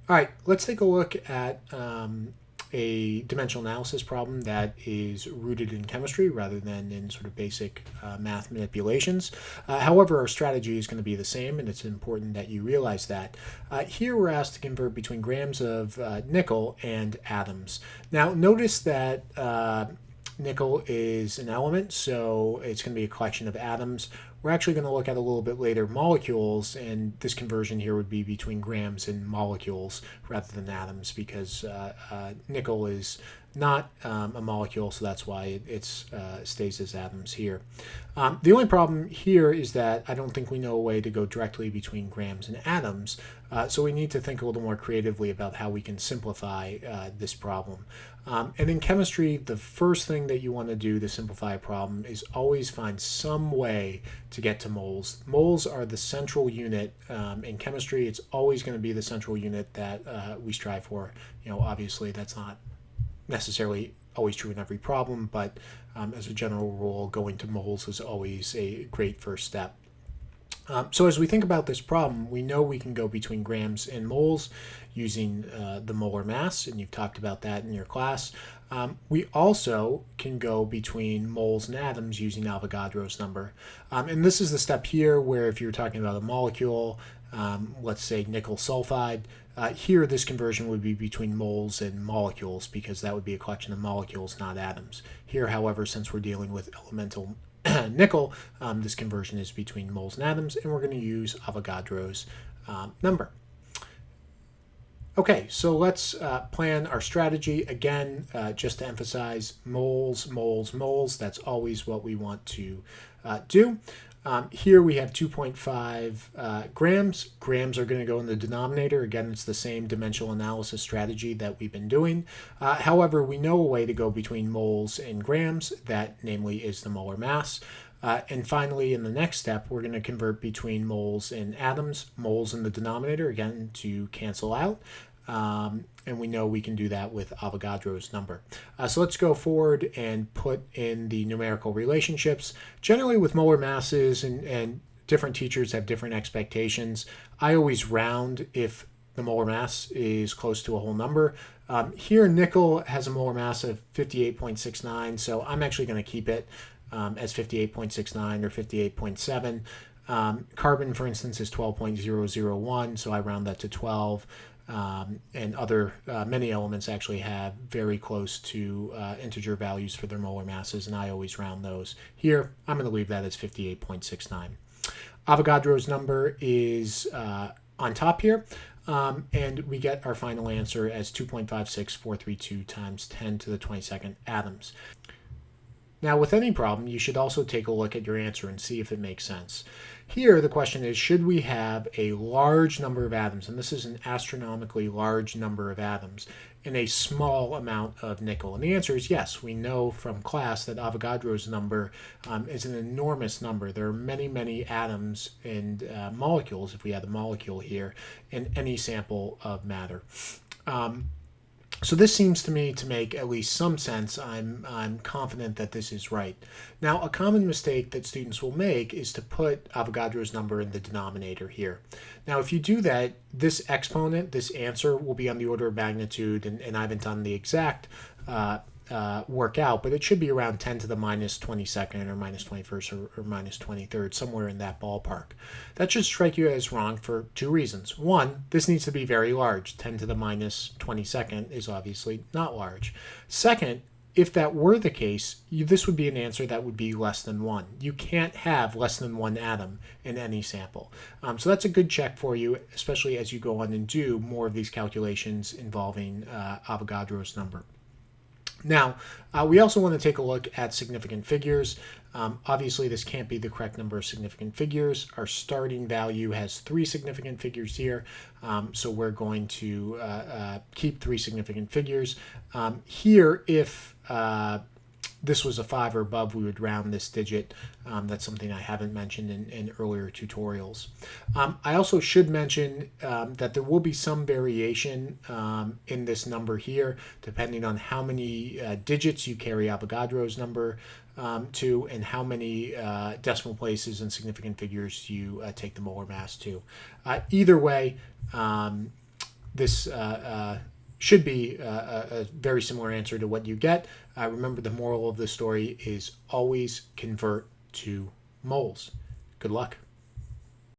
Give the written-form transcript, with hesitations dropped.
All right, let's take a look at a dimensional analysis problem that is rooted in chemistry rather than in sort of basic math manipulations. However, our strategy is going to be the same, and it's important that you realize that. Here we're asked to convert between grams of nickel and atoms. Now, notice that nickel is an element, so it's going to be a collection of atoms. We're actually going to look at a little bit later molecules, and this conversion here would be between grams and molecules rather than atoms, because nickel is not a molecule, so that's why it stays as atoms here. The only problem here is that I don't think we know a way to go directly between grams and atoms, so we need to think a little more creatively about how we can simplify this problem. And in chemistry, the first thing that you want to do to simplify a problem is always find some way to get to moles. Moles are the central unit in chemistry. It's always going to be the central unit that we strive for. Obviously, that's not necessarily always true in every problem, but as a general rule, going to moles is always a great first step. So as we think about this problem, we know we can go between grams and moles using the molar mass, and you've talked about that in your class. We also can go between moles and atoms using Avogadro's number. And this is the step here where if you're talking about a molecule, let's say nickel sulfide, here this conversion would be between moles and molecules because that would be a collection of molecules, not atoms. Here, however, since we're dealing with elemental nickel, this conversion is between moles and atoms, and we're going to use Avogadro's number. Okay, so let's plan our strategy. Again, just to emphasize, moles, moles, moles. That's always what we want to do. Here we have 2.5 grams. Grams are going to go in the denominator. Again, it's the same dimensional analysis strategy that we've been doing. However, we know a way to go between moles and grams. That, namely, is the molar mass. And finally, in the next step, we're going to convert between moles and atoms. Moles in the denominator, again, to cancel out. And we know we can do that with Avogadro's number. So let's go forward and put in the numerical relationships. Generally with molar masses, and different teachers have different expectations, I always round if the molar mass is close to a whole number. Here, nickel has a molar mass of 58.69, so I'm actually going to keep it as 58.69 or 58.7. Carbon, for instance, is 12.001, so I round that to 12. And other many elements actually have very close to integer values for their molar masses, and I always round those. Here, I'm going to leave that as 58.69. Avogadro's number is on top here, and we get our final answer as 2.56432 times 10 to the 22nd atoms. Now, with any problem, you should also take a look at your answer and see if it makes sense. Here, the question is, should we have a large number of atoms, and this is an astronomically large number of atoms, in a small amount of nickel? And the answer is yes. We know from class that Avogadro's number is an enormous number. There are many, many atoms and molecules, if we had a molecule here, in any sample of matter. So this seems to me to make at least some sense. I'm confident that this is right. Now, a common mistake that students will make is to put Avogadro's number in the denominator here. Now, if you do that, this exponent, this answer, will be on the order of magnitude, and I haven't done the exact work out, but it should be around 10 to the minus 22nd or minus 21st or minus 23rd, somewhere in that ballpark. That should strike you as wrong for two reasons. One, this needs to be very large. 10 to the minus 22nd is obviously not large. Second, if that were the case, this would be an answer that would be less than 1. You can't have less than 1 atom in any sample. So that's a good check for you, especially as you go on and do more of these calculations involving Avogadro's number. Now, we also want to take a look at significant figures. Obviously, this can't be the correct number of significant figures. Our starting value has 3 significant figures here, so we're going to keep 3 significant figures. Here, if this was a 5 or above, we would round this digit. That's something I haven't mentioned in earlier tutorials. I also should mention that there will be some variation in this number here, depending on how many digits you carry Avogadro's number to, and how many decimal places and significant figures you take the molar mass to. Either way, this should be a very similar answer to what you get. Remember, the moral of the story is always convert to moles. Good luck.